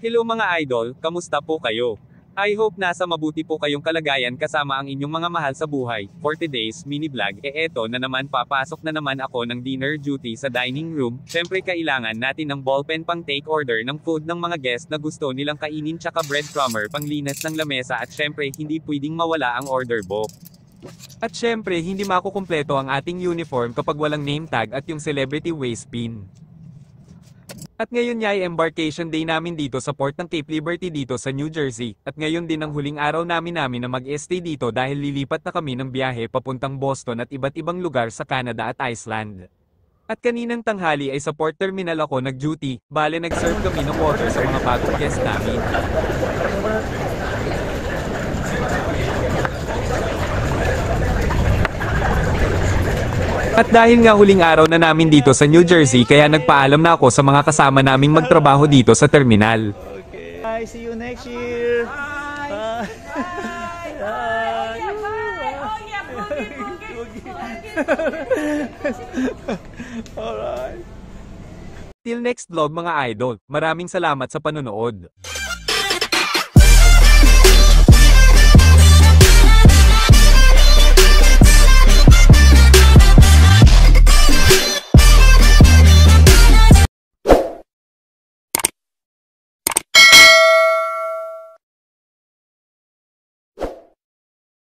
Hello mga idol, kamusta po kayo? I hope nasa mabuti po kayong kalagayan kasama ang inyong mga mahal sa buhay. For today's mini vlog, eto na naman papasok na naman ako ng dinner duty sa dining room. Syempre kailangan natin ng ballpen pang take order ng food ng mga guest na gusto nilang kainin tsaka breadcrumber pang linas ng lamesa at syempre hindi pwedeng mawala ang order book. At syempre hindi makukumpleto ang ating uniform kapag walang name tag at yung celebrity waist pin. At ngayon ay embarkation day namin dito sa port ng Cape Liberty dito sa New Jersey, at ngayon din ang huling araw namin na mag-stay dito dahil lilipat na kami ng biyahe papuntang Boston at iba't ibang lugar sa Canada at Iceland. At kaninang tanghali ay sa port terminal ako nag-duty, bale nag-serve kami ng water sa mga bagong guest namin. At dahil nga huling araw na namin dito sa New Jersey kaya nagpaalam na ako sa mga kasama naming magtrabaho dito sa terminal. Okay. Bye, see you next year. Bye. Bye. Alright. Till next vlog mga idol, maraming salamat sa panonood.